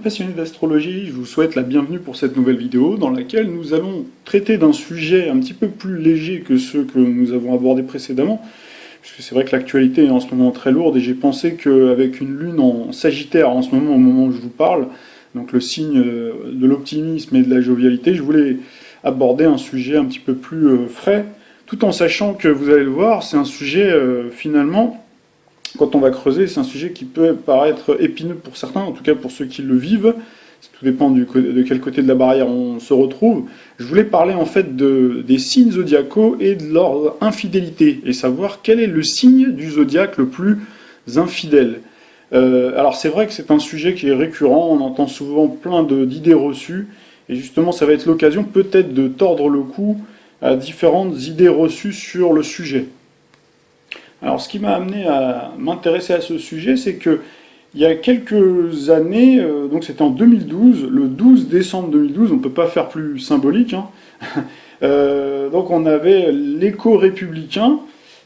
Passionnés d'astrologie, je vous souhaite la bienvenue pour cette nouvelle vidéo dans laquelle nous allons traiter d'un sujet un petit peu plus léger que ceux que nous avons abordés précédemment, puisque c'est vrai que l'actualité est en ce moment très lourde et j'ai pensé qu'avec une lune en Sagittaire en ce moment, au moment où je vous parle, donc le signe de l'optimisme et de la jovialité, je voulais aborder un sujet un petit peu plus frais, tout en sachant que vous allez le voir, c'est un sujet finalement, quand on va creuser, c'est un sujet qui peut paraître épineux pour certains, en tout cas pour ceux qui le vivent. Tout dépend de quel côté de la barrière on se retrouve. Je voulais parler en fait des signes zodiacaux et de leur infidélité, et savoir quel est le signe du zodiaque le plus infidèle. Alors c'est vrai que c'est un sujet qui est récurrent, on entend souvent plein d'idées reçues, et justement ça va être l'occasion peut-être de tordre le cou à différentes idées reçues sur le sujet. Alors ce qui m'a amené à m'intéresser à ce sujet, c'est que il y a quelques années, donc c'était en 2012, le 12 décembre 2012, on ne peut pas faire plus symbolique, hein, donc on avait l'Écho républicain,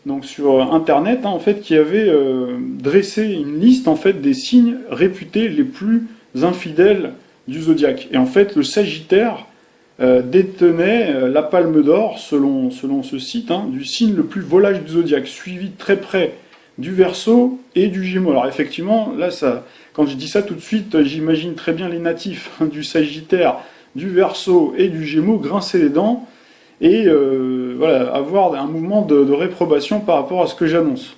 donc sur internet, hein, en fait, qui avait dressé une liste en fait des signes réputés les plus infidèles du zodiaque. Et en fait, le Sagittaire détenait la palme d'or, selon ce site, hein, du signe le plus volage du zodiaque, suivi de très près du Verseau et du Gémeaux. Alors effectivement, là, quand je dis ça tout de suite, j'imagine très bien les natifs du Sagittaire, du Verseau et du Gémeaux grincer les dents et voilà, avoir un mouvement de réprobation par rapport à ce que j'annonce.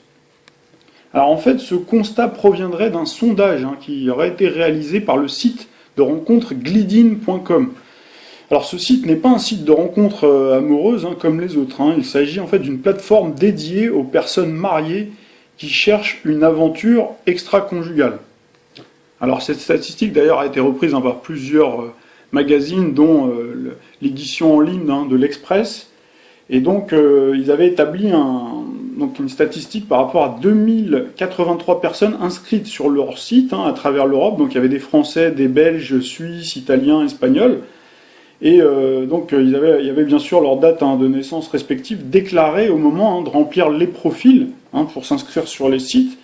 Alors en fait, ce constat proviendrait d'un sondage qui aurait été réalisé par le site de rencontre glidin.com. Alors ce site n'est pas un site de rencontres amoureuses comme les autres. Il s'agit en fait d'une plateforme dédiée aux personnes mariées qui cherchent une aventure extra-conjugale. Alors cette statistique d'ailleurs a été reprise par plusieurs magazines, dont l'édition en ligne de l'Express. Et donc ils avaient établi une statistique par rapport à 2083 personnes inscrites sur leur site à travers l'Europe. Donc il y avait des Français, des Belges, Suisses, Italiens, Espagnols. Et donc il y avait bien sûr leurs dates de naissance respectives déclarées au moment de remplir les profils pour s'inscrire sur les sites.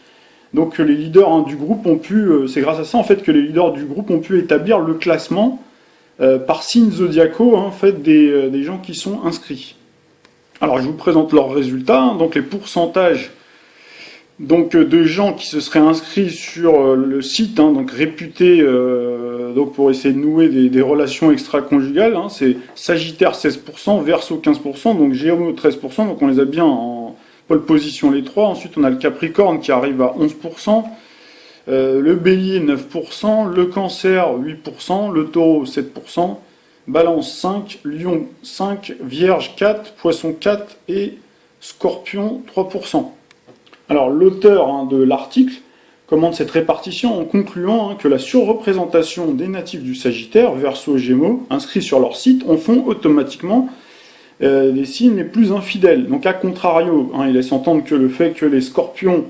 Donc les leaders du groupe ont pu, c'est grâce à ça en fait que les leaders du groupe ont pu établir le classement par signes zodiacaux en fait des gens qui sont inscrits. Alors je vous présente leurs résultats, donc les pourcentages de gens qui se seraient inscrits sur le site, donc réputé donc pour essayer de nouer des relations extra-conjugales, c'est Sagittaire 16%, Verseau 15%, donc Gémeaux 13%, donc on les a bien en pole position les trois. Ensuite on a le Capricorne qui arrive à 11%, le Bélier 9%, le Cancer 8%, le Taureau 7%, Balance 5%, Lion 5%, Vierge 4%, Poisson 4% et Scorpion 3%. Alors l'auteur de l'article commente cette répartition en concluant que la surreprésentation des natifs du Sagittaire, Verseau et Gémeaux, inscrits sur leur site, en font automatiquement les signes les plus infidèles. Donc à contrario, il laisse entendre que le fait que les Scorpions,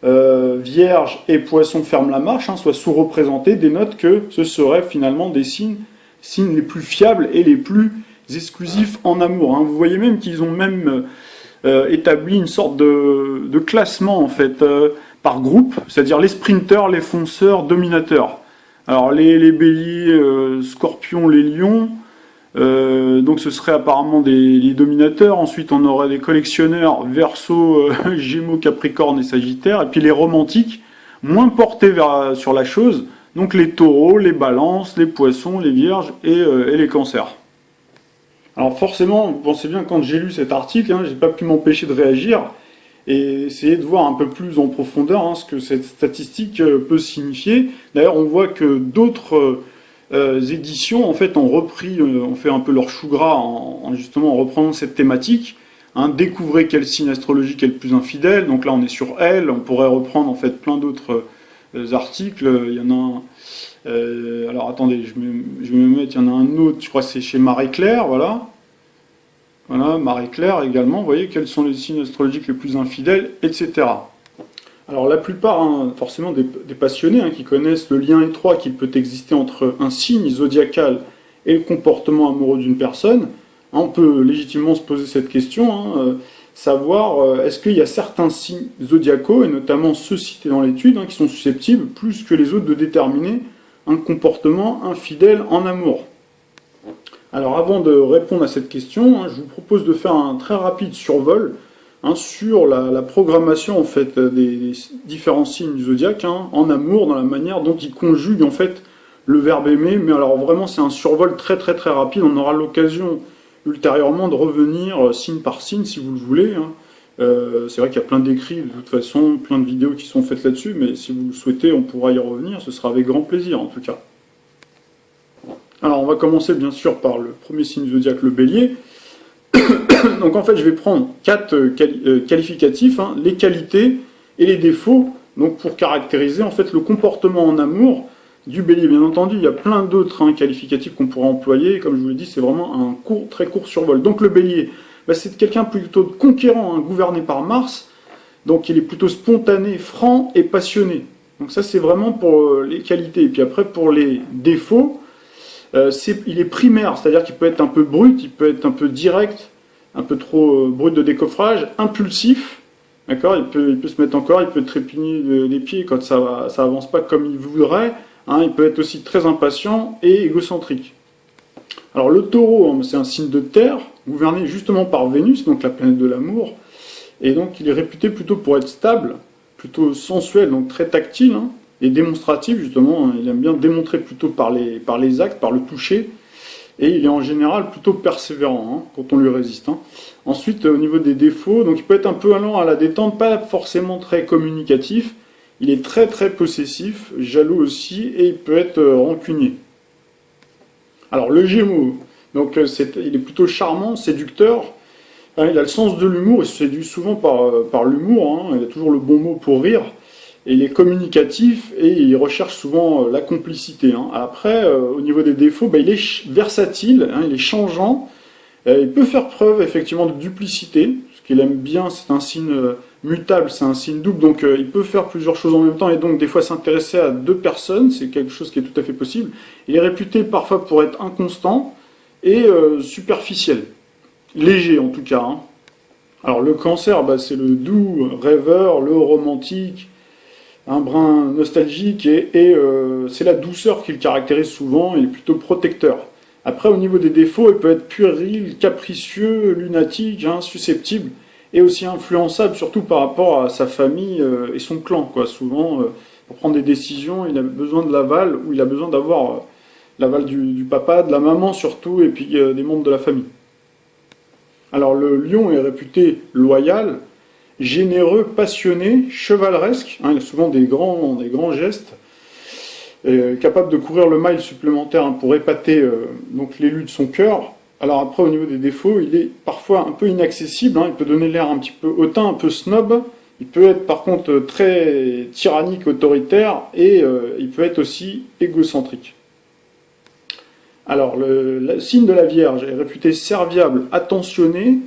Vierges et Poissons ferment la marche, soient sous-représentés, dénote que ce seraient finalement des signes les plus fiables et les plus exclusifs en amour. Vous voyez même qu'ils ont même établi une sorte de classement en fait par groupe, c'est-à-dire les sprinteurs, les fonceurs, dominateurs. Alors les béliers, scorpions, les lions, donc ce serait apparemment les dominateurs. Ensuite on aurait des collectionneurs, Verseau, Gémeaux, Capricorne et Sagittaire, et puis les romantiques, moins portés sur la chose, donc les taureaux, les balances, les poissons, les vierges et les cancers. Alors forcément, vous pensez bien, quand j'ai lu cet article, j'ai pas pu m'empêcher de réagir et essayer de voir un peu plus en profondeur ce que cette statistique peut signifier. D'ailleurs, on voit que d'autres éditions en fait ont fait un peu leur chou gras justement en reprenant cette thématique. Découvrez quel signe astrologique est le plus infidèle. Donc là, on est sur Elle. On pourrait reprendre en fait plein d'autres articles. Il y en a un. Alors attendez, je vais me mettre, il y en a un autre, je crois que c'est chez Marie-Claire, voilà. Voilà, Marie-Claire également, vous voyez quels sont les signes astrologiques les plus infidèles, etc. Alors la plupart, forcément des passionnés qui connaissent le lien étroit qu'il peut exister entre un signe zodiacal et le comportement amoureux d'une personne, on peut légitimement se poser cette question, savoir est-ce qu'il y a certains signes zodiacaux, et notamment ceux cités dans l'étude, qui sont susceptibles, plus que les autres, de déterminer un comportement infidèle en amour? Alors avant de répondre à cette question, je vous propose de faire un très rapide survol sur la programmation en fait des différents signes du zodiaque en amour, dans la manière dont ils conjuguent en fait le verbe aimer. Mais alors vraiment c'est un survol très très très rapide. On aura l'occasion ultérieurement de revenir signe par signe si vous le voulez. C'est vrai qu'il y a plein d'écrits de toute façon, plein de vidéos qui sont faites là-dessus, mais si vous le souhaitez, on pourra y revenir. Ce sera avec grand plaisir en tout cas. Alors on va commencer bien sûr par le premier signe zodiaque, le bélier. Donc en fait je vais prendre 4 qualificatifs, les qualités et les défauts, donc pour caractériser en fait le comportement en amour du bélier. Bien entendu il y a plein d'autres qualificatifs qu'on pourrait employer, comme je vous l'ai dit c'est vraiment un très court survol. Donc le bélier, c'est quelqu'un plutôt conquérant, gouverné par Mars, donc il est plutôt spontané, franc et passionné. Donc ça c'est vraiment pour les qualités. Et puis après pour les défauts, il est primaire, c'est-à-dire qu'il peut être un peu brut, il peut être un peu direct, un peu trop brut de décoffrage, impulsif, d'accord, il peut se mettre il peut trépigner les pieds quand ça avance pas comme il voudrait, il peut être aussi très impatient et égocentrique. Alors le taureau, c'est un signe de terre, gouverné justement par Vénus, donc la planète de l'amour, et donc il est réputé plutôt pour être stable, plutôt sensuel, donc très tactile, et démonstratif justement, il aime bien démontrer plutôt par les actes, par le toucher, et il est en général plutôt persévérant quand on lui résiste. Ensuite, au niveau des défauts, donc il peut être un peu allant à la détente, pas forcément très communicatif, il est très très possessif, jaloux aussi, et il peut être rancunier. Alors le Gémeaux, donc il est plutôt charmant, séducteur, il a le sens de l'humour, il se séduit souvent par l'humour, il a toujours le bon mot pour rire, et il est communicatif et il recherche souvent la complicité. Après, au niveau des défauts, il est versatile, il est changeant, il peut faire preuve effectivement de duplicité, ce qu'il aime bien, c'est un signe mutable, c'est un signe double, donc il peut faire plusieurs choses en même temps et donc des fois s'intéresser à 2 personnes, c'est quelque chose qui est tout à fait possible. Il est réputé parfois pour être inconstant et superficiel, léger en tout cas. Alors le Cancer, c'est le doux rêveur, le romantique, un brin nostalgique et c'est la douceur qui le caractérise souvent, il est plutôt protecteur. Après au niveau des défauts, il peut être puéril, capricieux, lunatique, susceptible et aussi influençable, surtout par rapport à sa famille et son clan. Souvent, pour prendre des décisions, il a besoin de l'aval, ou il a besoin d'avoir l'aval du papa, de la maman surtout, et puis des membres de la famille. Alors le lion est réputé loyal, généreux, passionné, chevaleresque, il a souvent des grands gestes, capable de courir le mile supplémentaire pour épater donc l'élu de son cœur. Alors après au niveau des défauts, il est parfois un peu inaccessible, il peut donner l'air un petit peu hautain, un peu snob, il peut être par contre très tyrannique, autoritaire, et il peut être aussi égocentrique. Alors le signe de la Vierge est réputé serviable, attentionné,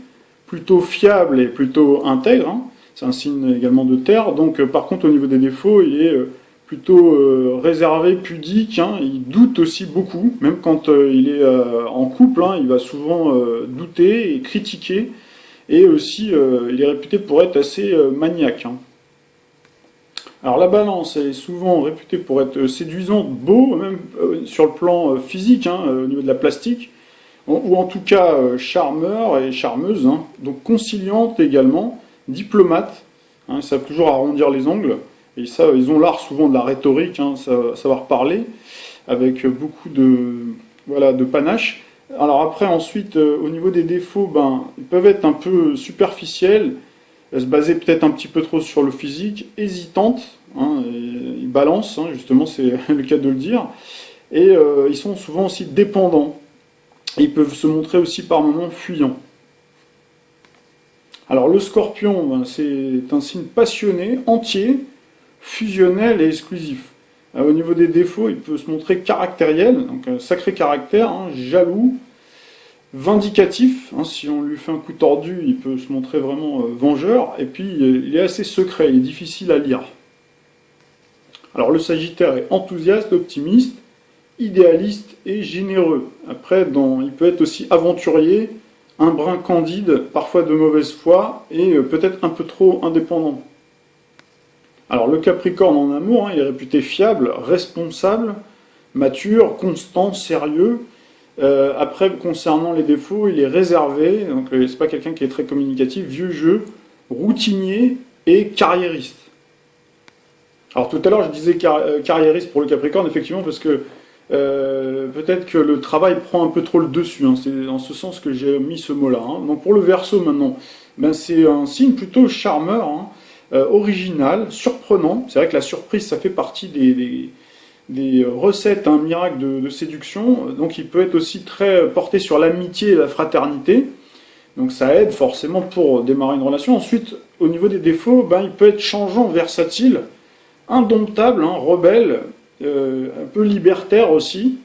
plutôt fiable et plutôt intègre, c'est un signe également de terre, donc par contre au niveau des défauts, il est plutôt réservé, pudique, il doute aussi beaucoup, même quand il est en couple, il va souvent douter et critiquer, et aussi il est réputé pour être assez maniaque. Alors la Balance est souvent réputée pour être séduisante, beau, même sur le plan physique, au niveau de la plastique, ou en tout cas charmeur et charmeuse, donc conciliante également, diplomate, ils savent toujours arrondir les ongles, et ça, ils ont l'art souvent de la rhétorique, savoir parler, avec beaucoup de panache. Alors après, ensuite, au niveau des défauts, ils peuvent être un peu superficiels, se baser peut-être un petit peu trop sur le physique, hésitante, ils balancent, justement, c'est le cas de le dire, et ils sont souvent aussi dépendants. Ils peuvent se montrer aussi par moments fuyants. Alors le Scorpion, c'est un signe passionné, entier, fusionnel et exclusif. Au niveau des défauts, il peut se montrer caractériel, donc un sacré caractère, jaloux, vindicatif, si on lui fait un coup tordu, il peut se montrer vraiment vengeur, et puis il est assez secret, il est difficile à lire. Alors le Sagittaire est enthousiaste, optimiste, idéaliste et généreux. Après, il peut être aussi aventurier, un brin candide, parfois de mauvaise foi, et peut-être un peu trop indépendant. Alors le Capricorne en amour, il est réputé fiable, responsable, mature, constant, sérieux. Après, concernant les défauts, il est réservé, donc c'est pas quelqu'un qui est très communicatif, vieux jeu, routinier et carriériste. Alors tout à l'heure, je disais carriériste pour le Capricorne, effectivement, parce que peut-être que le travail prend un peu trop le dessus, hein, c'est dans ce sens que j'ai mis ce mot-là. Hein. Donc pour le Verseau maintenant, ben, c'est un signe plutôt charmeur, hein, original, surprenant. C'est vrai que la surprise, ça fait partie des recettes, un miracle de séduction. Donc il peut être aussi très porté sur l'amitié et la fraternité. Donc ça aide forcément pour démarrer une relation. Ensuite, au niveau des défauts, ben, il peut être changeant, versatile, indomptable, hein, rebelle, un peu libertaire aussi,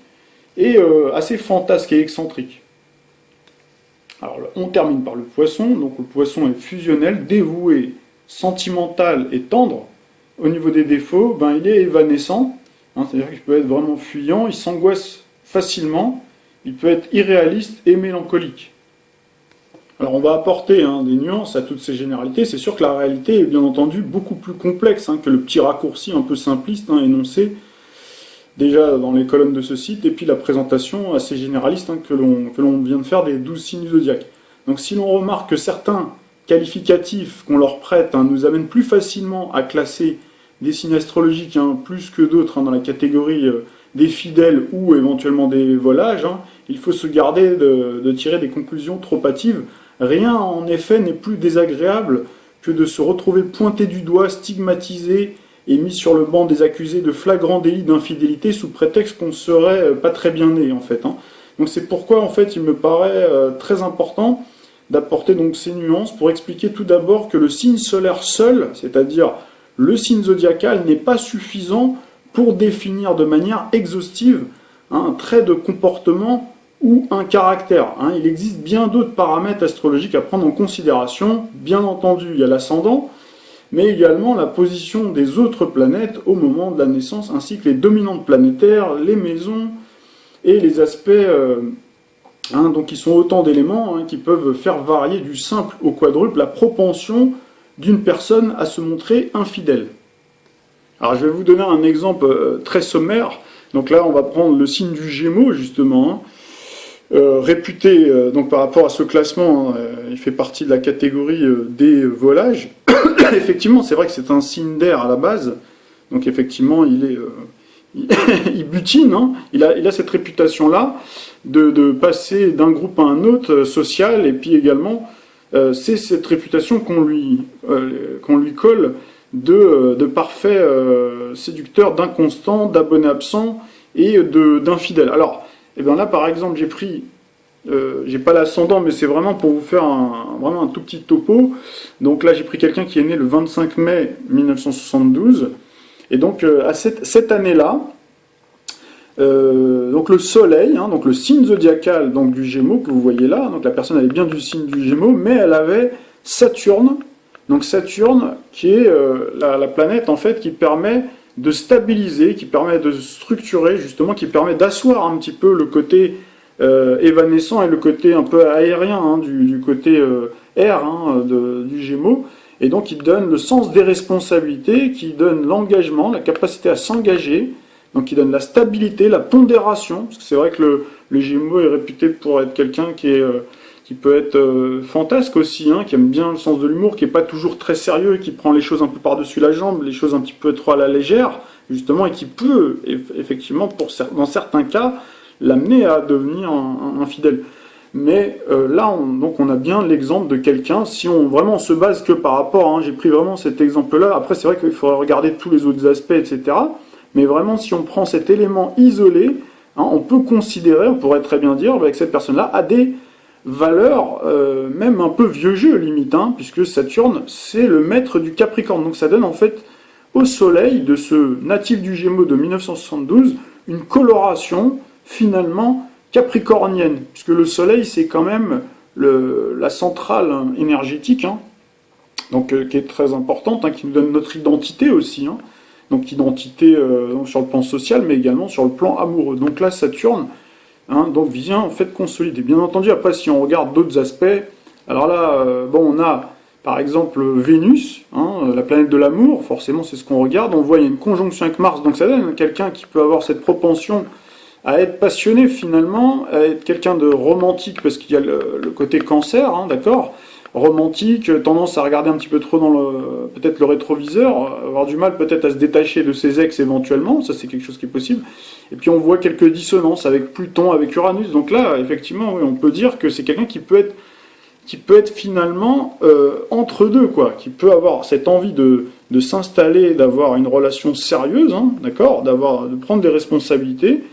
et assez fantasque et excentrique. Alors on termine par le Poisson. Donc le Poisson est fusionnel, dévoué, sentimental et tendre. Au niveau des défauts, ben, il est évanescent, hein, c'est-à-dire qu'il peut être vraiment fuyant, il s'angoisse facilement, il peut être irréaliste et mélancolique. Alors on va apporter des nuances à toutes ces généralités. C'est sûr que la réalité est bien entendu beaucoup plus complexe que le petit raccourci un peu simpliste énoncé déjà dans les colonnes de ce site, et puis la présentation assez généraliste que l'on vient de faire des 12 signes zodiaques. Donc si l'on remarque que certains qualificatifs qu'on leur prête nous amènent plus facilement à classer des signes astrologiques plus que d'autres dans la catégorie des fidèles ou éventuellement des volages, il faut se garder de tirer des conclusions trop hâtives. Rien, en effet, n'est plus désagréable que de se retrouver pointé du doigt, stigmatisé et mis sur le banc des accusés de flagrant délit d'infidélité sous prétexte qu'on serait pas très bien né, en fait. Donc c'est pourquoi, en fait, il me paraît très important d'apporter donc ces nuances pour expliquer tout d'abord que le signe solaire seul, c'est-à-dire le signe zodiacal, n'est pas suffisant pour définir de manière exhaustive un trait de comportement ou un caractère. Il existe bien d'autres paramètres astrologiques à prendre en considération. Bien entendu, il y a l'ascendant, mais également la position des autres planètes au moment de la naissance, ainsi que les dominantes planétaires, les maisons et les aspects, donc qui sont autant d'éléments qui peuvent faire varier du simple au quadruple la propension d'une personne à se montrer infidèle. Alors je vais vous donner un exemple très sommaire. Donc là, on va prendre le signe du Gémeaux, justement, réputé, donc par rapport à ce classement, il fait partie de la catégorie des volages. Effectivement, c'est vrai que c'est un signe d'air à la base, donc effectivement, il butine, il a cette réputation-là de passer d'un groupe à un autre social, et puis également, c'est cette réputation qu'on lui colle de parfait séducteur, d'inconstant, d'abonné absent et d'infidèle. Alors, là par exemple, j'ai pas l'ascendant, mais c'est vraiment pour vous faire vraiment un tout petit topo. Donc là, j'ai pris quelqu'un qui est né le 25 mai 1972, et donc à cette année-là, donc le Soleil, donc le signe zodiacal donc du Gémeaux que vous voyez là, donc la personne elle est bien du signe du Gémeaux, mais elle avait Saturne. Donc Saturne, qui est la planète en fait qui permet de stabiliser, qui permet de structurer justement, qui permet d'asseoir un petit peu le côté évanescent et le côté un peu aérien du côté air du Gémeaux. Et donc il donne le sens des responsabilités, qui donne l'engagement, la capacité à s'engager, donc qui donne la stabilité, la pondération, parce que c'est vrai que le Gémeaux est réputé pour être quelqu'un qui peut être fantasque aussi, qui aime bien le sens de l'humour, qui n'est pas toujours très sérieux, et qui prend les choses un peu par-dessus la jambe, les choses un petit peu trop à la légère, justement, et qui peut, effectivement, dans certains cas, l'amener à devenir un infidèle. Mais là, on a bien l'exemple de quelqu'un, si on vraiment se base que par rapport, j'ai pris vraiment cet exemple-là, après c'est vrai qu'il faudrait regarder tous les autres aspects, etc., mais vraiment, si on prend cet élément isolé, on peut considérer, on pourrait très bien dire, avec cette personne-là, a des valeurs, même un peu vieux jeu limite, puisque Saturne, c'est le maître du Capricorne. Donc ça donne en fait au Soleil, de ce natif du Gémeaux de 1972, une coloration finalement capricornienne, puisque le Soleil, c'est quand même la centrale énergétique, donc qui est très importante, qui nous donne notre identité aussi, donc identité sur le plan social, mais également sur le plan amoureux. Donc là, Saturne, donc vient en fait consolider. Bien entendu, après, si on regarde d'autres aspects, alors là, on a par exemple Vénus, la planète de l'amour, forcément c'est ce qu'on regarde, on voit il y a une conjonction avec Mars, donc ça donne quelqu'un qui peut avoir cette propension à être passionné finalement, à être quelqu'un de romantique, parce qu'il y a le côté cancer, d'accord, romantique, tendance à regarder un petit peu trop dans peut-être le rétroviseur, avoir du mal peut-être à se détacher de ses ex éventuellement, ça c'est quelque chose qui est possible. Et puis on voit quelques dissonances avec Pluton, avec Uranus, donc là effectivement oui, on peut dire que c'est quelqu'un qui peut être finalement entre deux, quoi, qui peut avoir cette envie de s'installer, d'avoir une relation sérieuse, d'accord, de prendre des responsabilités,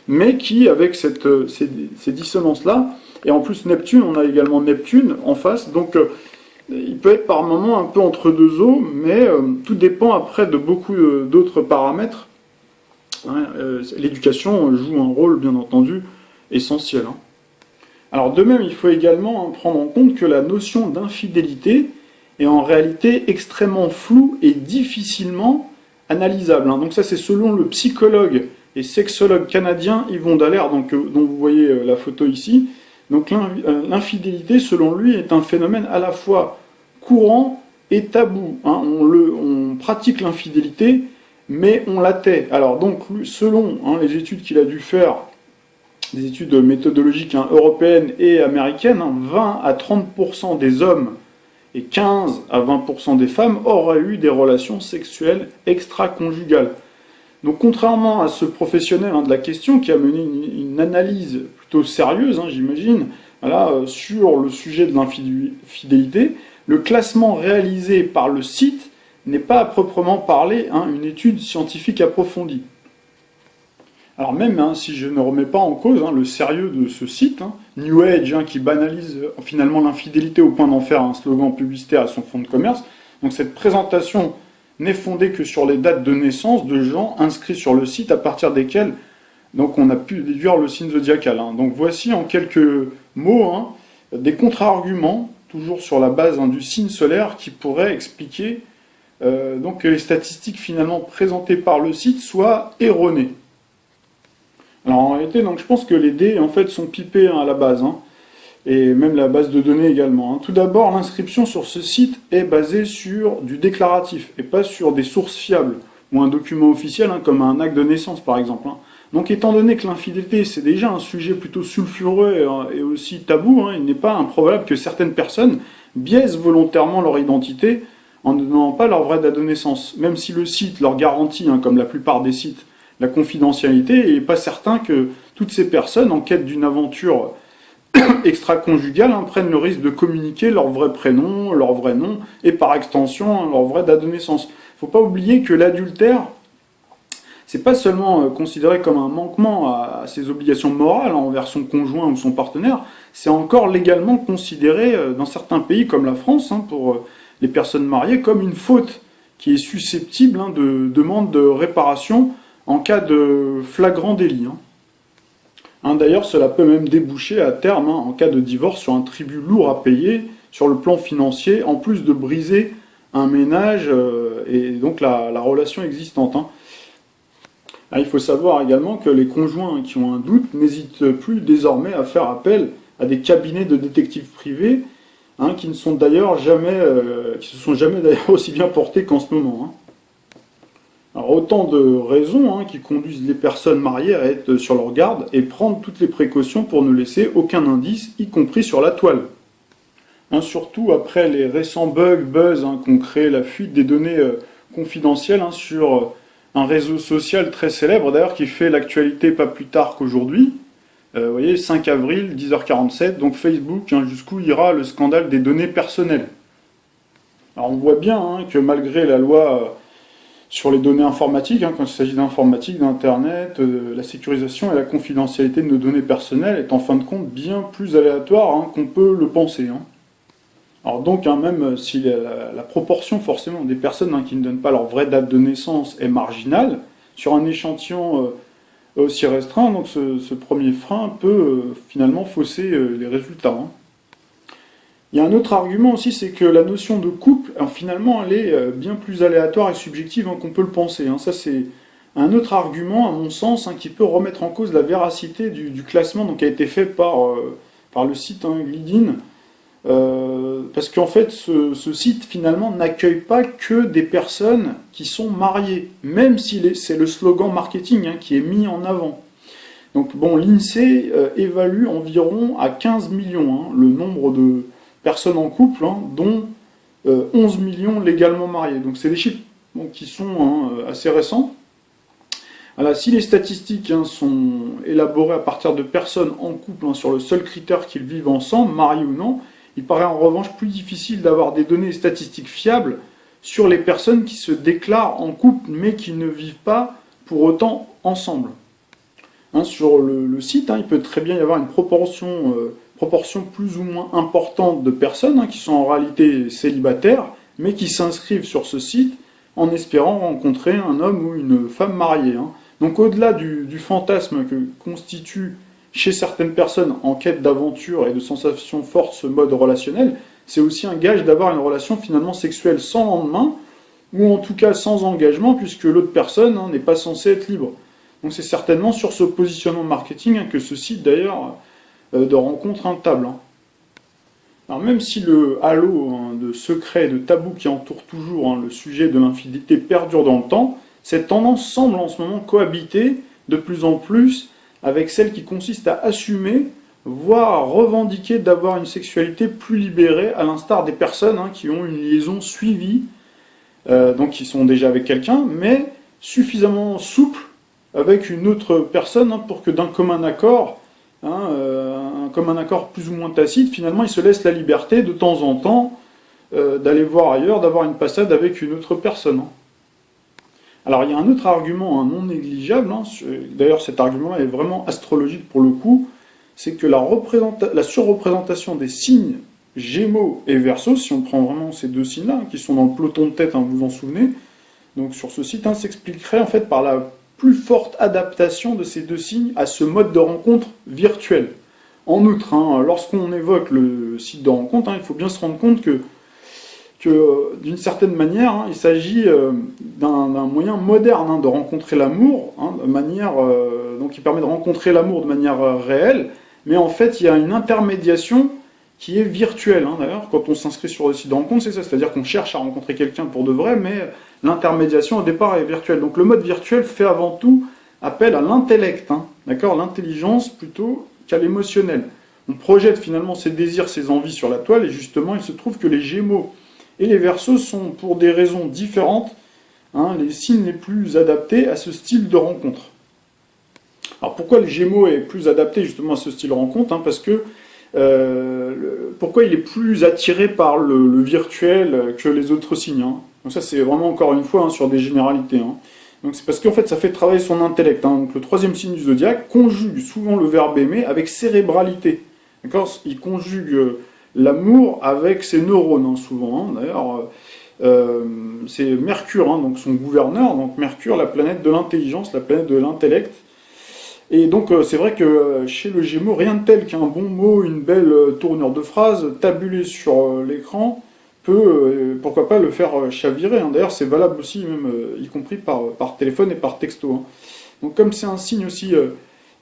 mais qui, avec ces dissonances-là, et en plus Neptune, on a également Neptune en face, donc il peut être par moments un peu entre deux eaux, mais tout dépend après de beaucoup d'autres paramètres. L'éducation joue un rôle, bien entendu, essentiel. Alors de même, il faut également prendre en compte que la notion d'infidélité est en réalité extrêmement floue et difficilement analysable. Donc ça, c'est selon le psychologue et sexologue canadien Yvon Dallaire, dont vous voyez la photo ici. Donc l'infidélité, selon lui, est un phénomène à la fois courant et tabou. On pratique l'infidélité, mais on la tait. Alors donc, selon les études qu'il a dû faire, des études méthodologiques européennes et américaines, 20 à 30% des hommes et 15 à 20% des femmes auraient eu des relations sexuelles extra-conjugales. Donc contrairement à ce professionnel de la question qui a mené une analyse plutôt sérieuse, j'imagine, sur le sujet de l'infidélité, le classement réalisé par le site n'est pas à proprement parler une étude scientifique approfondie. Alors même si je ne remets pas en cause le sérieux de ce site, New Age, qui banalise finalement l'infidélité au point d'en faire un slogan publicitaire à son fonds de commerce, donc cette présentation n'est fondée que sur les dates de naissance de gens inscrits sur le site à partir desquels donc, on a pu déduire le signe zodiacal. Donc voici en quelques mots des contre-arguments, toujours sur la base du signe solaire, qui pourraient expliquer donc, que les statistiques finalement présentées par le site soient erronées. Alors en réalité, donc, je pense que les dés en fait sont pipés à la base, et même la base de données également. Tout d'abord, l'inscription sur ce site est basée sur du déclaratif et pas sur des sources fiables ou un document officiel comme un acte de naissance par exemple. Donc étant donné que l'infidélité c'est déjà un sujet plutôt sulfureux et aussi tabou, il n'est pas improbable que certaines personnes biaisent volontairement leur identité en ne donnant pas leur vraie date de naissance, même si le site leur garantit, comme la plupart des sites, la confidentialité, et il n'est pas certain que toutes ces personnes en quête d'une aventure extra-conjugale prennent le risque de communiquer leur vrai prénom, leur vrai nom, et par extension leur vraie date de naissance. Il ne faut pas oublier que l'adultère, c'est pas seulement considéré comme un manquement à ses obligations morales envers son conjoint ou son partenaire, c'est encore légalement considéré dans certains pays comme la France, pour les personnes mariées, comme une faute qui est susceptible de demande de réparation en cas de flagrant délit. D'ailleurs, cela peut même déboucher à terme, en cas de divorce, sur un tribut lourd à payer sur le plan financier, en plus de briser un ménage et donc la relation existante. Il faut savoir également que les conjoints qui ont un doute n'hésitent plus désormais à faire appel à des cabinets de détectives privés qui ne sont d'ailleurs qui se sont jamais d'ailleurs aussi bien portés qu'en ce moment. Alors autant de raisons qui conduisent les personnes mariées à être sur leur garde et prendre toutes les précautions pour ne laisser aucun indice, y compris sur la toile. Surtout après les récents buzz qu'ont créé la fuite des données confidentielles sur un réseau social très célèbre d'ailleurs qui fait l'actualité pas plus tard qu'aujourd'hui. Vous voyez, 5 avril, 10h47, donc Facebook, jusqu'où ira le scandale des données personnelles. Alors on voit bien que malgré la loi sur les données informatiques, quand il s'agit d'informatique, d'Internet, la sécurisation et la confidentialité de nos données personnelles est en fin de compte bien plus aléatoire qu'on peut le penser. Alors donc, même si la proportion forcément des personnes qui ne donnent pas leur vraie date de naissance est marginale, sur un échantillon aussi restreint, donc ce premier frein peut finalement fausser les résultats. Il y a un autre argument aussi, c'est que la notion de couple, finalement, elle est bien plus aléatoire et subjective qu'on peut le penser. Ça, c'est un autre argument, à mon sens, qui peut remettre en cause la véracité du classement qui a été fait par le site Glidin, Parce qu'en fait, ce site, finalement, n'accueille pas que des personnes qui sont mariées, même si c'est le slogan marketing qui est mis en avant. Donc bon, l'INSEE évalue environ à 15 millions le nombre de personnes en couple, dont 11 millions légalement mariés. Donc c'est des chiffres qui sont assez récents. Alors, si les statistiques sont élaborées à partir de personnes en couple sur le seul critère qu'ils vivent ensemble, mariés ou non, il paraît en revanche plus difficile d'avoir des données statistiques fiables sur les personnes qui se déclarent en couple mais qui ne vivent pas pour autant ensemble. Sur le site, il peut très bien y avoir une proportion plus ou moins importante de personnes qui sont en réalité célibataires, mais qui s'inscrivent sur ce site en espérant rencontrer un homme ou une femme mariée. Donc au-delà du fantasme que constitue chez certaines personnes en quête d'aventure et de sensations fortes ce mode relationnel, c'est aussi un gage d'avoir une relation finalement sexuelle sans lendemain, ou en tout cas sans engagement, puisque l'autre personne n'est pas censée être libre. Donc c'est certainement sur ce positionnement marketing que ce site d'ailleurs de rencontre table. Alors même si le halo de secret et de tabou qui entoure toujours le sujet de l'infidélité perdure dans le temps, cette tendance semble en ce moment cohabiter de plus en plus avec celle qui consiste à assumer, voire à revendiquer d'avoir une sexualité plus libérée, à l'instar des personnes qui ont une liaison suivie, donc qui sont déjà avec quelqu'un, mais suffisamment souple avec une autre personne pour que d'un commun accord, un commun accord plus ou moins tacite, finalement il se laisse la liberté de temps en temps d'aller voir ailleurs, d'avoir une passade avec une autre personne. Alors il y a un autre argument non négligeable, d'ailleurs cet argument est vraiment astrologique pour le coup, c'est que la surreprésentation des signes Gémeaux et Verseau, si on prend vraiment ces deux signes-là, qui sont dans le peloton de tête, vous vous en souvenez, donc sur ce site, s'expliquerait en fait par la plus forte adaptation de ces deux signes à ce mode de rencontre virtuel. En outre, lorsqu'on évoque le site de rencontre, il faut bien se rendre compte que d'une certaine manière, il s'agit d'un moyen moderne de rencontrer l'amour, de manière, donc qui permet de rencontrer l'amour de manière réelle, mais en fait il y a une intermédiation qui est virtuelle. D'ailleurs, quand on s'inscrit sur le site de rencontre, c'est ça, c'est-à-dire qu'on cherche à rencontrer quelqu'un pour de vrai, mais l'intermédiation au départ est virtuelle. Donc le mode virtuel fait avant tout appel à l'intellect, d'accord, l'intelligence plutôt qu'à l'émotionnel. On projette finalement ses désirs, ses envies sur la toile, et justement il se trouve que les Gémeaux et les Verseaux sont, pour des raisons différentes, les signes les plus adaptés à ce style de rencontre. Alors pourquoi le Gémeaux est plus adapté justement à ce style de rencontre parce que pourquoi il est plus attiré par le virtuel que les autres signes. Donc ça c'est vraiment encore une fois sur des généralités. Donc c'est parce qu'en fait ça fait travailler son intellect. Donc le troisième signe du zodiaque conjugue souvent le verbe aimer avec cérébralité. D'accord ? Il conjugue l'amour avec ses neurones souvent. D'ailleurs c'est Mercure, donc son gouverneur. Donc Mercure, la planète de l'intelligence, la planète de l'intellect. Et donc c'est vrai que chez le Gémeaux, rien de tel qu'un bon mot, une belle tournure de phrase, tabulée sur l'écran, peut, pourquoi pas, le faire chavirer. D'ailleurs c'est valable aussi, même y compris par téléphone et par texto. Donc comme c'est un signe aussi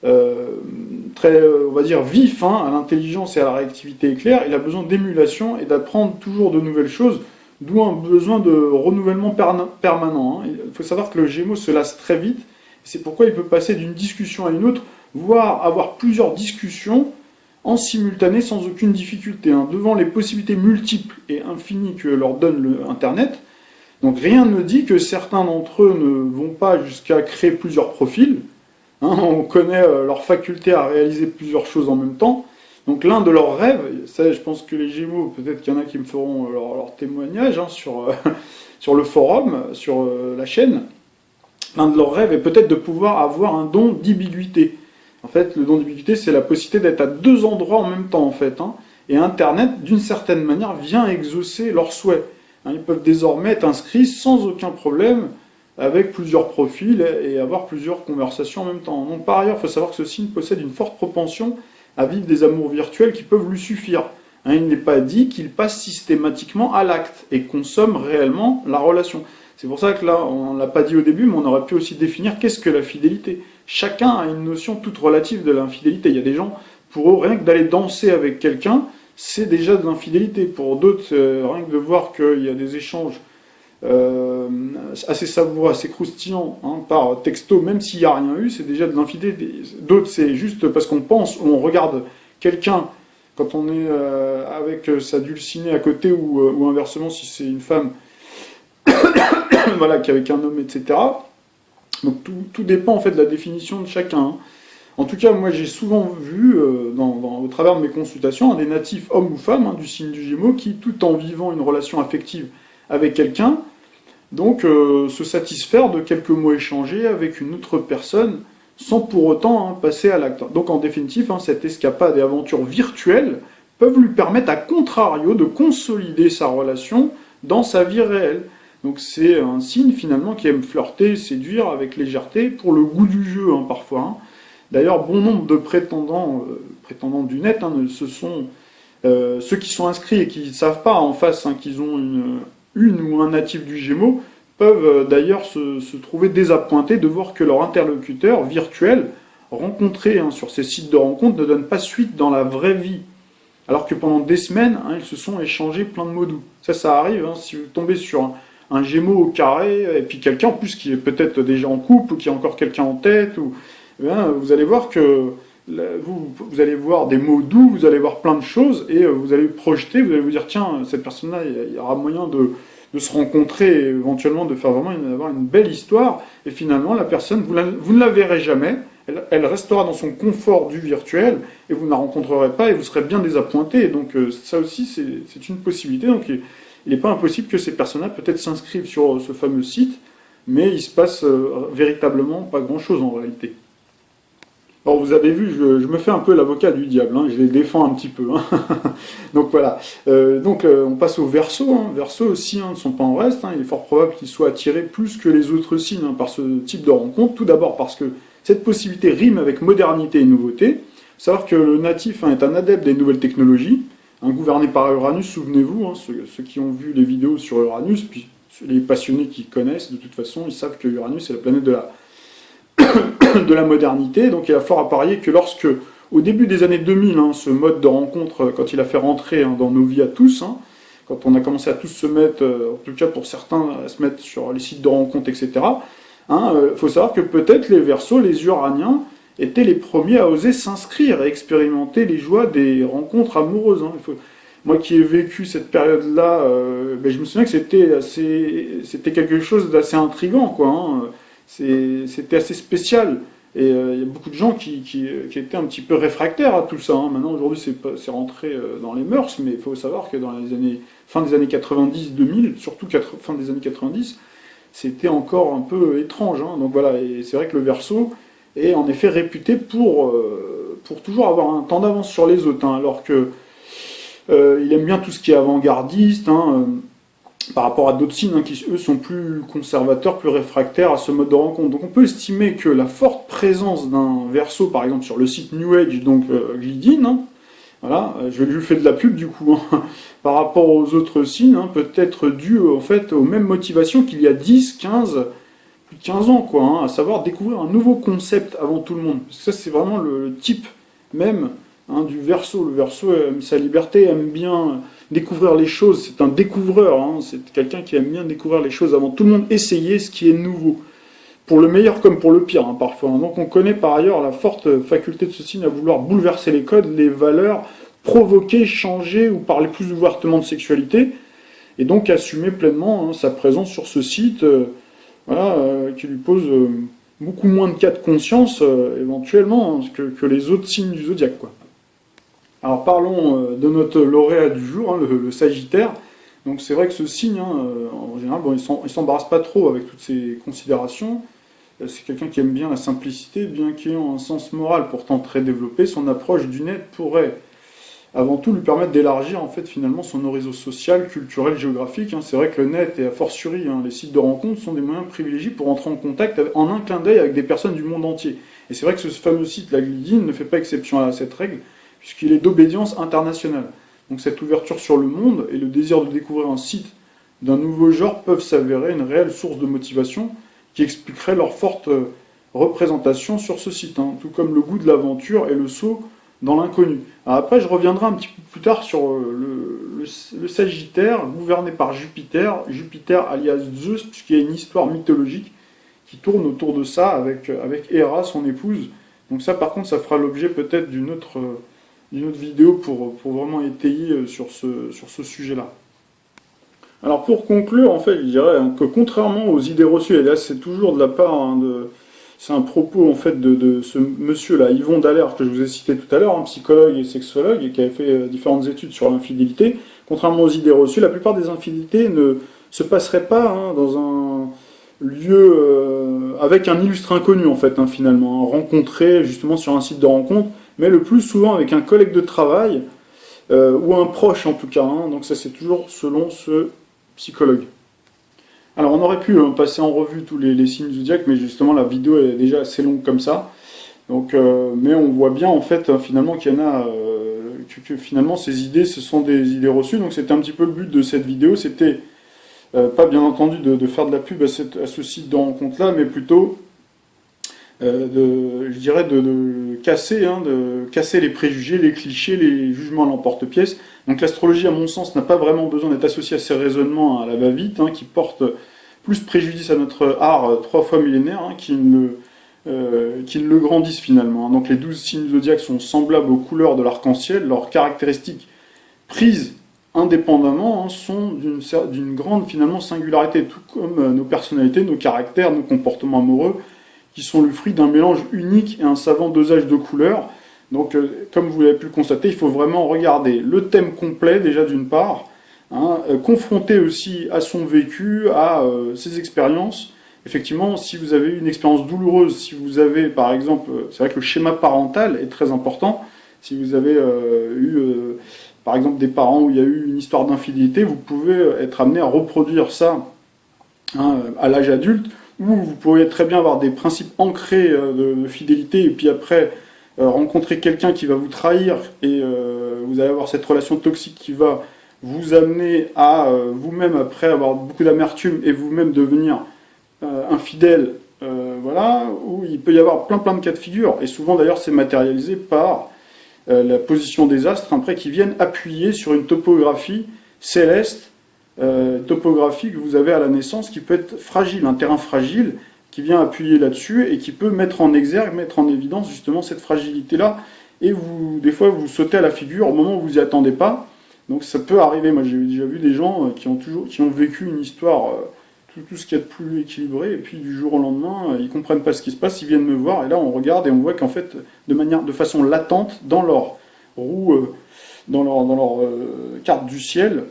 très, on va dire, vif à l'intelligence et à la réactivité éclair, il a besoin d'émulation et d'apprendre toujours de nouvelles choses, d'où un besoin de renouvellement permanent. Il faut savoir que le Gémeaux se lasse très vite. C'est pourquoi il peut passer d'une discussion à une autre, voire avoir plusieurs discussions en simultané sans aucune difficulté. Devant les possibilités multiples et infinies que leur donne Internet, donc rien ne dit que certains d'entre eux ne vont pas jusqu'à créer plusieurs profils. On connaît leur faculté à réaliser plusieurs choses en même temps. Donc l'un de leurs rêves, ça je pense que les Gémeaux, peut-être qu'il y en a qui me feront leur témoignage sur le forum, sur la chaîne. L'un de leurs rêves est peut-être de pouvoir avoir un don d'ubiquité. En fait, le don d'ubiquité, c'est la possibilité d'être à deux endroits en même temps, en fait. Et Internet, d'une certaine manière, vient exaucer leurs souhaits. Ils peuvent désormais être inscrits sans aucun problème, avec plusieurs profils et avoir plusieurs conversations en même temps. Donc par ailleurs, il faut savoir que ce signe possède une forte propension à vivre des amours virtuels qui peuvent lui suffire. Il n'est pas dit qu'il passe systématiquement à l'acte et consomme réellement la relation. C'est pour ça que là, on ne l'a pas dit au début, mais on aurait pu aussi définir qu'est-ce que la fidélité. Chacun a une notion toute relative de l'infidélité. Il y a des gens, pour eux, rien que d'aller danser avec quelqu'un, c'est déjà de l'infidélité. Pour d'autres, rien que de voir qu'il y a des échanges assez savoureux, assez croustillants, hein, par texto, même s'il n'y a rien eu, c'est déjà de l'infidélité. D'autres, c'est juste parce qu'on pense, ou on regarde quelqu'un quand on est avec sa dulcinée à côté, ou inversement si c'est une femme, voilà, qu'avec un homme, etc. Donc tout dépend en fait de la définition de chacun, hein. En tout cas, moi j'ai souvent vu, au travers de mes consultations, des natifs hommes ou femmes, hein, du signe du Gémeaux, qui, tout en vivant une relation affective avec quelqu'un, donc se satisfaire de quelques mots échangés avec une autre personne, sans pour autant, hein, passer à l'acte. Donc en définitive, hein, cette escapade et aventure virtuelle peuvent lui permettre, à contrario, de consolider sa relation dans sa vie réelle. Donc c'est un signe finalement qui aime flirter, séduire avec légèreté, pour le goût du jeu, hein, parfois, hein. D'ailleurs, bon nombre de prétendants du net, hein, ce sont ceux qui sont inscrits et qui ne savent pas en face, hein, qu'ils ont une ou un natif du Gémeaux, peuvent d'ailleurs se trouver désappointés de voir que leur interlocuteur virtuel, rencontré, hein, sur ces sites de rencontres, ne donne pas suite dans la vraie vie. Alors que pendant des semaines, hein, ils se sont échangés plein de mots doux. Ça arrive, hein, si vous tombez sur un Gémeaux au carré, et puis quelqu'un en plus qui est peut-être déjà en couple, ou qui a encore quelqu'un en tête, eh bien, vous allez voir que vous allez voir des mots doux, vous allez voir plein de choses, et vous allez projeter, vous allez vous dire, tiens, cette personne-là, il y aura moyen de se rencontrer, et éventuellement de faire vraiment avoir une belle histoire, et finalement, la personne, vous ne la verrez jamais, elle restera dans son confort du virtuel, et vous ne la rencontrerez pas, et vous serez bien désappointé. Donc ça aussi, c'est une possibilité. Donc il n'est pas impossible que ces personnes-là peut-être s'inscrivent sur ce fameux site, mais il se passe véritablement pas grand-chose en réalité. Alors vous avez vu, je me fais un peu l'avocat du diable, hein, je les défends un petit peu, hein. Donc voilà. On passe au Verseau, hein. Verseau aussi, hein, ne sont pas en reste, hein. Il est fort probable qu'ils soient attirés plus que les autres signes, hein, par ce type de rencontre. Tout d'abord parce que cette possibilité rime avec modernité et nouveauté. Il faut savoir que le natif, hein, est un adepte des nouvelles technologies, hein, gouverné par Uranus, souvenez-vous, hein, ceux qui ont vu les vidéos sur Uranus, puis les passionnés qui connaissent, de toute façon, ils savent que Uranus est la planète de la modernité. Donc il y a fort à parier que lorsque, au début des années 2000, hein, ce mode de rencontre, quand il a fait rentrer, hein, dans nos vies à tous, hein, quand on a commencé à tous se mettre, en tout cas pour certains, à se mettre sur les sites de rencontres, etc., hein, faut savoir que peut-être les Verseaux, les Uraniens, étaient les premiers à oser s'inscrire et expérimenter les joies des rencontres amoureuses, hein. Moi qui ai vécu cette période-là, je me souviens que c'était quelque chose d'assez intriguant, quoi, hein. C'était assez spécial. Et il y a beaucoup de gens qui étaient un petit peu réfractaires à tout ça, hein. Maintenant, aujourd'hui, c'est rentré dans les mœurs, mais il faut savoir que dans fin des années 90-2000, surtout fin des années 90, c'était encore un peu étrange, hein. Donc voilà, et c'est vrai que le Verseau est en effet réputé pour toujours avoir un temps d'avance sur les autres, hein, alors que il aime bien tout ce qui est avant-gardiste, hein, par rapport à d'autres signes, hein, qui eux sont plus conservateurs, plus réfractaires à ce mode de rencontre. Donc on peut estimer que la forte présence d'un Verseau, par exemple sur le site New Age, donc Glidin, hein, voilà, je lui fais de la pub du coup, hein, par rapport aux autres signes, hein, peut être dû en fait aux mêmes motivations qu'il y a 10, 15, plus de 15 ans, quoi, hein, à savoir découvrir un nouveau concept avant tout le monde. Parce que ça c'est vraiment le type même, hein, du Verseau. Le Verseau aime sa liberté, aime bien découvrir les choses, c'est un découvreur, hein, c'est quelqu'un qui aime bien découvrir les choses avant tout le monde, essayer ce qui est nouveau, pour le meilleur comme pour le pire, hein, parfois. Donc on connaît par ailleurs la forte faculté de ce signe à vouloir bouleverser les codes, les valeurs, provoquer, changer ou parler plus ouvertement de sexualité, et donc assumer pleinement, hein, sa présence sur ce site, voilà, qui lui pose beaucoup moins de cas de conscience, éventuellement, hein, que les autres signes du zodiaque, quoi. Alors parlons de notre lauréat du jour, hein, le Sagittaire. Donc c'est vrai que ce signe, hein, en général, bon, il s'embarrasse pas trop avec toutes ces considérations. C'est quelqu'un qui aime bien la simplicité, bien qu'ayant un sens moral pourtant très développé. Son approche du net pourrait avant tout lui permettre d'élargir en fait finalement son horizon social, culturel, géographique, hein. C'est vrai que le net et a fortiori, hein, les sites de rencontres sont des moyens privilégiés pour entrer en contact en un clin d'œil avec des personnes du monde entier. Et c'est vrai que ce fameux site, la Glidin, ne fait pas exception à cette règle, puisqu'il est d'obédience internationale. Donc cette ouverture sur le monde et le désir de découvrir un site d'un nouveau genre peuvent s'avérer une réelle source de motivation qui expliquerait leur forte représentation sur ce site, hein, tout comme le goût de l'aventure et le saut dans l'inconnu. Après, je reviendrai un petit peu plus tard sur le Sagittaire, gouverné par Jupiter, Jupiter alias Zeus, puisqu'il y a une histoire mythologique qui tourne autour de ça avec Héra, son épouse. Donc ça, par contre, ça fera l'objet peut-être d'une autre vidéo pour vraiment étayer sur ce sujet-là. Alors pour conclure, en fait, je dirais que contrairement aux idées reçues, et là c'est toujours de la part c'est un propos en fait de ce monsieur-là, Yvon Dallaire, que je vous ai cité tout à l'heure, un psychologue et sexologue, et qui avait fait différentes études sur l'infidélité. Contrairement aux idées reçues, la plupart des infidélités ne se passeraient pas dans un lieu avec un illustre inconnu en fait, finalement, rencontré justement sur un site de rencontre, mais le plus souvent avec un collègue de travail ou un proche en tout cas. Donc ça c'est toujours selon ce psychologue. Alors on aurait pu passer en revue tous les signes zodiaques, mais justement la vidéo est déjà assez longue comme ça. Donc, mais on voit bien en fait finalement qu'il y en a, que finalement ces idées ce sont des idées reçues. Donc c'était un petit peu le but de cette vidéo, c'était pas bien entendu de faire de la pub à ce site de rencontre là, mais plutôt je dirais de casser les préjugés, les clichés, les jugements à l'emporte-pièce. Donc l'astrologie, à mon sens, n'a pas vraiment besoin d'être associée à ces raisonnements à la va-vite, qui portent plus préjudice à notre art 3 fois millénaire qu'ils ne le grandissent finalement. Donc les 12 signes zodiaques sont semblables aux couleurs de l'arc-en-ciel, leurs caractéristiques prises indépendamment sont d'une grande finalement singularité, tout comme nos personnalités, nos caractères, nos comportements amoureux, qui sont le fruit d'un mélange unique et un savant dosage de couleurs. Donc, comme vous l'avez pu le constater, il faut vraiment regarder le thème complet, déjà d'une part, confronter aussi à son vécu, à ses expériences. Effectivement, si vous avez eu une expérience douloureuse, si vous avez, par exemple, c'est vrai que le schéma parental est très important. Si vous avez par exemple, des parents où il y a eu une histoire d'infidélité, vous pouvez être amené à reproduire ça à l'âge adulte, où vous pourriez très bien avoir des principes ancrés de fidélité, et puis après rencontrer quelqu'un qui va vous trahir, et vous allez avoir cette relation toxique qui va vous amener à vous-même après avoir beaucoup d'amertume et vous-même devenir infidèle, voilà, où il peut y avoir plein de cas de figure, et souvent d'ailleurs c'est matérialisé par la position des astres, après qui viennent appuyer sur une topographie céleste, topographie que vous avez à la naissance, qui peut être fragile, un terrain fragile, qui vient appuyer là-dessus et qui peut mettre en exergue, mettre en évidence justement cette fragilité-là, et des fois vous sautez à la figure au moment où vous n'y attendez pas. Donc ça peut arriver. Moi j'ai déjà vu des gens qui ont vécu une histoire, tout ce qu'il y a de plus équilibré, et puis du jour au lendemain, ils comprennent pas ce qui se passe, ils viennent me voir, et là on regarde et on voit qu'en fait, de façon latente, dans leur roue, dans leur carte du ciel,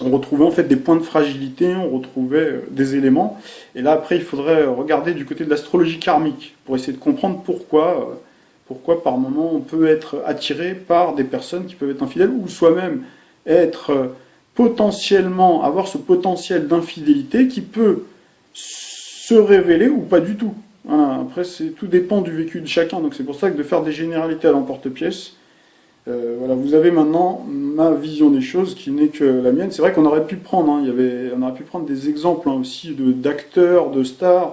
on retrouvait en fait des points de fragilité, on retrouvait des éléments, et là après il faudrait regarder du côté de l'astrologie karmique, pour essayer de comprendre pourquoi par moment on peut être attiré par des personnes qui peuvent être infidèles, ou soi-même être potentiellement, avoir ce potentiel d'infidélité qui peut se révéler ou pas du tout. Voilà. Après, tout dépend du vécu de chacun, donc c'est pour ça que de faire des généralités à l'emporte-pièce, voilà, vous avez maintenant ma vision des choses qui n'est que la mienne. C'est vrai qu'on aurait pu prendre, on aurait pu prendre des exemples aussi d'acteurs, de stars,